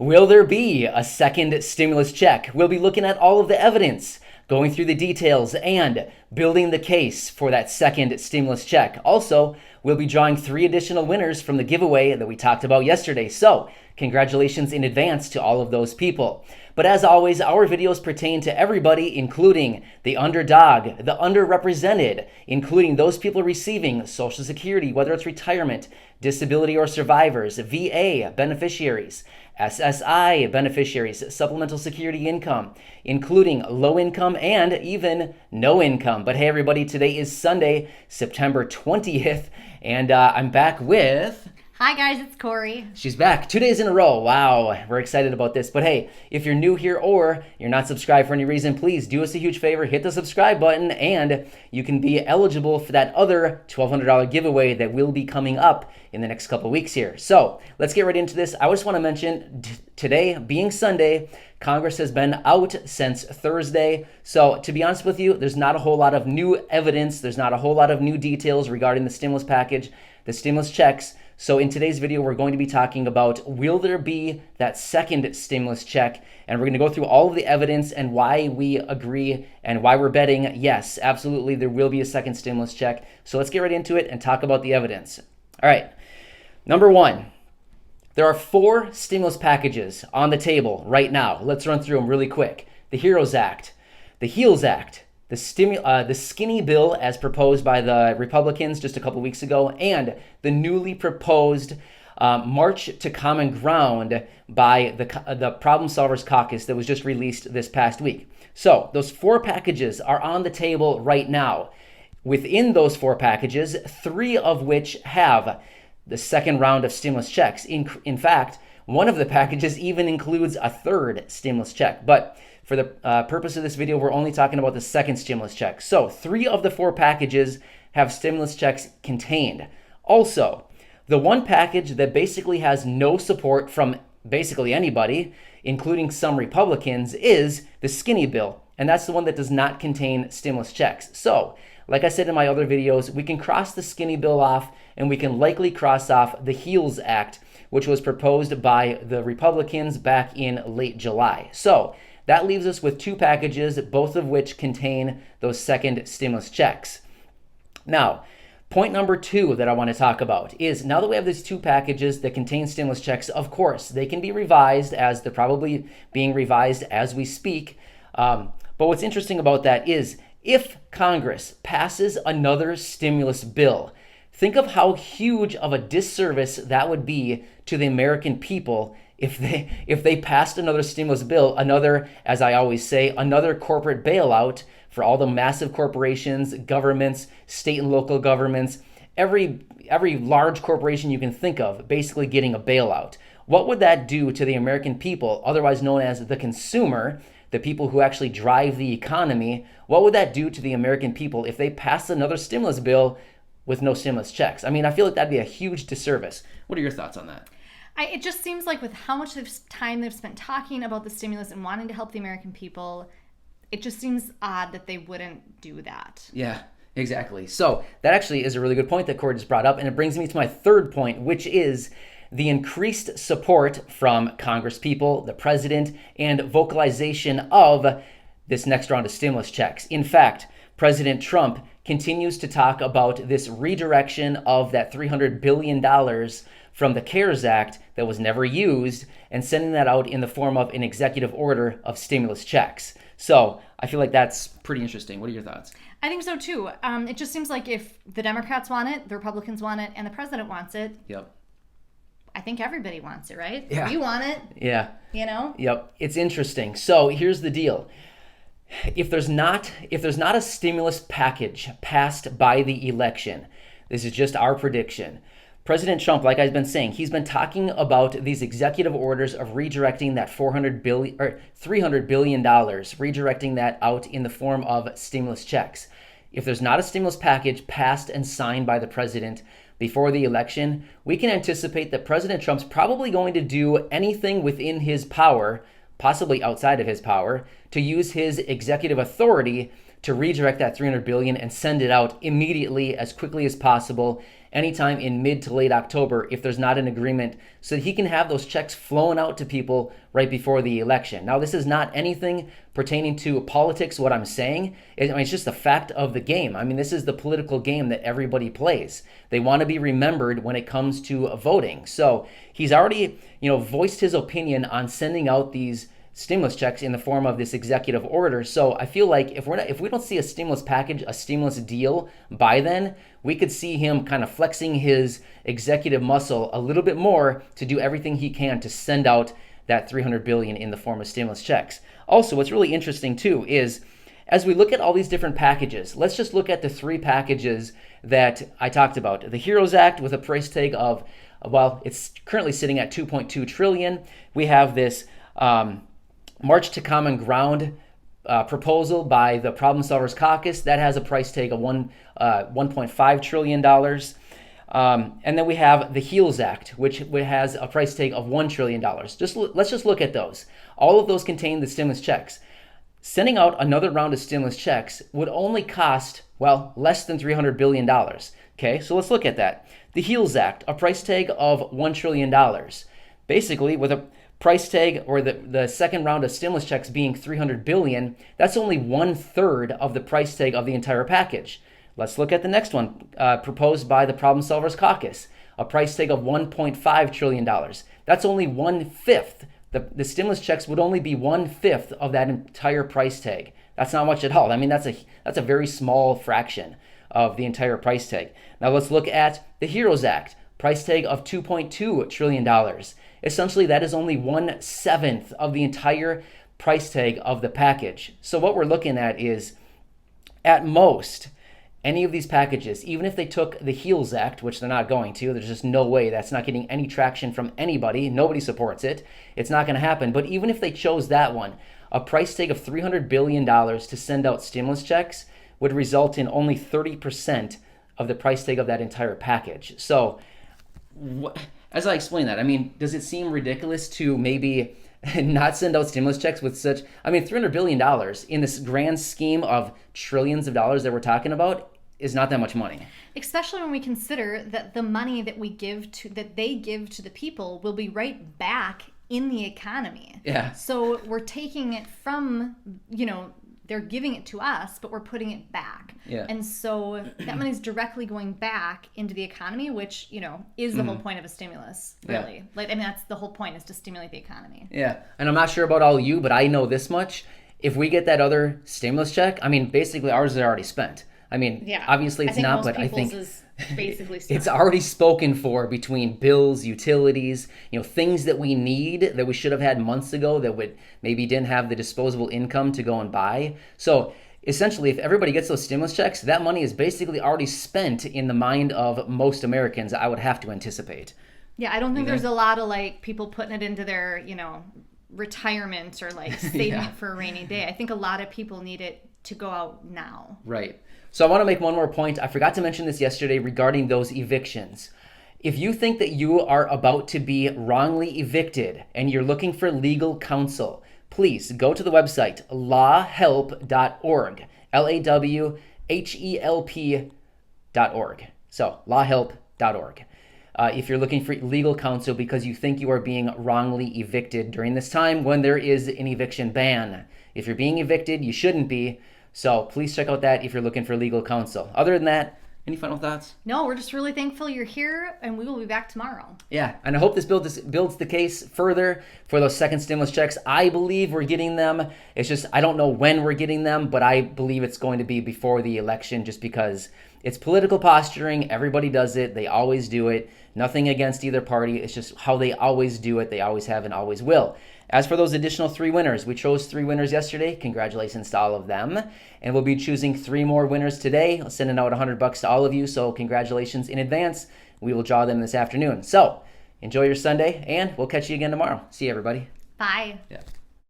Will there be a second stimulus check? We'll be looking at all of the evidence, going through the details, and building the case for that second stimulus check. Also, we'll be drawing 3 additional winners from the giveaway that we talked about yesterday. So, congratulations in advance to all of those people. But as always, our videos pertain to everybody, including the underdog, the underrepresented, including those people receiving Social Security, whether it's retirement, disability, or survivors, VA beneficiaries, SSI beneficiaries, supplemental security income, including low income and even no income. But hey, everybody, today is Sunday, September 20th, and I'm back with... Hi guys, it's Corey. She's back 2 days in a row. Wow, we're excited about this. But hey, if you're new here or you're not subscribed for any reason, please do us a huge favor, hit the subscribe button, and you can be eligible for that other $1,200 giveaway that will be coming up in the next couple weeks here. So let's get right into this. I just want to mention today being Sunday, Congress has been out since Thursday. So to be honest with you, there's not a whole lot of new evidence. There's not a whole lot of new details regarding the stimulus package, the stimulus checks. So in today's video, we're going to be talking about, will there be that second stimulus check? And we're going to go through all of the evidence and why we agree and why we're betting, yes, absolutely, there will be a second stimulus check. So let's get right into it and talk about the evidence. All right, number one, there are 4 stimulus packages on the table right now. Let's run through them really quick. The HEROES Act, the HEALS Act, the skinny bill as proposed by the Republicans just a couple weeks ago, and the newly proposed March to Common Ground by the Problem Solvers Caucus that was just released this past week. So those 4 packages are on the table right now. Within those 4 packages, 3 of which have the second round of stimulus checks. In fact, one of the packages even includes a third stimulus check. But for the purpose of this video, we're only talking about the second stimulus check. So 3 of the 4 packages have stimulus checks contained. Also, the one package that basically has no support from basically anybody, including some Republicans, is the skinny bill. And that's the one that does not contain stimulus checks. So, like I said in my other videos, we can cross the skinny bill off, and we can likely cross off the HEALS Act, which was proposed by the Republicans back in late July. So that leaves us with 2 packages, both of which contain those second stimulus checks. Now, point number 2 that I want to talk about is, now that we have these 2 packages that contain stimulus checks, of course, they can be revised, as they're probably being revised as we speak. But what's interesting about that is, if Congress passes another stimulus bill, think of how huge of a disservice that would be to the American people if they passed another stimulus bill, another, as I always say, another corporate bailout for all the massive corporations, governments, state and local governments, every large corporation you can think of basically getting a bailout. What would that do to the American people, otherwise known as the consumer, the people who actually drive the economy? What would that do to the American people if they passed another stimulus bill with no stimulus checks? I mean, I feel like that'd be a huge disservice. What are your thoughts on that? It just seems like with how much time they've spent talking about the stimulus and wanting to help the American people, it just seems odd that they wouldn't do that. Yeah, exactly. So that actually is a really good point that Corey just brought up, and it brings me to my third point, which is the increased support from Congress people, the president, and vocalization of this next round of stimulus checks. In fact, President Trump continues to talk about this redirection of that $300 billion from the CARES Act that was never used, and sending that out in the form of an executive order of stimulus checks. So I feel like that's pretty interesting. What are your thoughts? I think so too. It just seems like if the Democrats want it, the Republicans want it, and the president wants it. Yep. I think everybody wants it, right? Yeah. You want it. Yeah. You know? Yep. It's interesting. So here's the deal. If there's not a stimulus package passed by the election, this is just our prediction, President Trump, like I've been saying, he's been talking about these executive orders of redirecting that $300 billion, redirecting that out in the form of stimulus checks. If there's not a stimulus package passed and signed by the president before the election, we can anticipate that President Trump's probably going to do anything within his power, possibly outside of his power, to use his executive authority to redirect that $300 billion and send it out immediately, as quickly as possible, anytime in mid to late October if there's not an agreement, so that he can have those checks flown out to people right before the election. Now, this is not anything pertaining to politics, what I'm saying. It's just a fact of the game. I mean, this is the political game that everybody plays. They want to be remembered when it comes to voting. So he's already, voiced his opinion on sending out these stimulus checks in the form of this executive order. So I feel like if we don't see a stimulus package, a stimulus deal by then, we could see him kind of flexing his executive muscle a little bit more to do everything he can to send out that $300 billion in the form of stimulus checks. Also, what's really interesting too is as we look at all these different packages, let's just look at the 3 packages that I talked about. The HEROES Act with a price tag of, it's currently sitting at $2.2 trillion. We have this March to Common Ground proposal by the Problem Solvers Caucus that has a price tag of $1.5 trillion. And then we have the HEALS Act, which has a price tag of $1 trillion. Let's just look at those. All of those contain the stimulus checks. Sending out another round of stimulus checks would only cost, less than $300 billion. Okay, so let's look at that. The HEALS Act, a price tag of $1 trillion. Basically, with a price tag or the second round of stimulus checks being $300 billion, that's only 1/3 of the price tag of the entire package. Let's look at the next one, proposed by the Problem Solvers Caucus, a price tag of $1.5 trillion. That's only 1/5. The stimulus checks would only be 1/5 of that entire price tag. That's not much at all. I mean, that's a very small fraction of the entire price tag. Now let's look at the HEROES Act, price tag of $2.2 trillion. Essentially, that is only 1/7 of the entire price tag of the package. So what we're looking at is, at most, any of these packages, even if they took the HEALS Act, which they're not going to, there's just no way, that's not getting any traction from anybody, nobody supports it, it's not going to happen. But even if they chose that one, a price tag of $300 billion to send out stimulus checks would result in only 30% of the price tag of that entire package. So, as I explain that, I mean, does it seem ridiculous to maybe not send out stimulus checks with such, $300 billion in this grand scheme of trillions of dollars that we're talking about is not that much money. Especially when we consider that the money that they give to the people will be right back in the economy. Yeah. So we're taking it from, they're giving it to us, but we're putting it back. Yeah. And so that money's directly going back into the economy, which, is the whole point of a stimulus, really. Yeah. That's the whole point, is to stimulate the economy. Yeah. And I'm not sure about all you, but I know this much. If we get that other stimulus check, basically ours is already spent. Obviously it's not, but I think is basically it's already spoken for between bills, utilities, things that we need that we should have had months ago that maybe didn't have the disposable income to go and buy. So essentially, if everybody gets those stimulus checks, that money is basically already spent in the mind of most Americans, I would have to anticipate. Yeah, I don't think there's a lot of people putting it into their, retirement or saving it for a rainy day. I think a lot of people need it to go out now. Right. So I want to make one more point. I forgot to mention this yesterday regarding those evictions. If you think that you are about to be wrongly evicted and you're looking for legal counsel, please go to the website lawhelp.org, LAWHELP.org. So lawhelp.org. If you're looking for legal counsel because you think you are being wrongly evicted during this time when there is an eviction ban. If you're being evicted, you shouldn't be. So please check out that if you're looking for legal counsel. Other than that, any final thoughts? No, we're just really thankful you're here, and we will be back tomorrow. Yeah, and I hope this builds the case further for those second stimulus checks. I believe we're getting them. It's just I don't know when we're getting them, but I believe it's going to be before the election just because it's political posturing. Everybody does it. They always do it. Nothing against either party. It's just how they always do it. They always have and always will. As for those additional 3 winners, we chose 3 winners yesterday. Congratulations to all of them. And we'll be choosing 3 more winners today. I'll send out $100 to all of you, so congratulations in advance. We will draw them this afternoon. So enjoy your Sunday, and we'll catch you again tomorrow. See you, everybody. Bye. Yeah.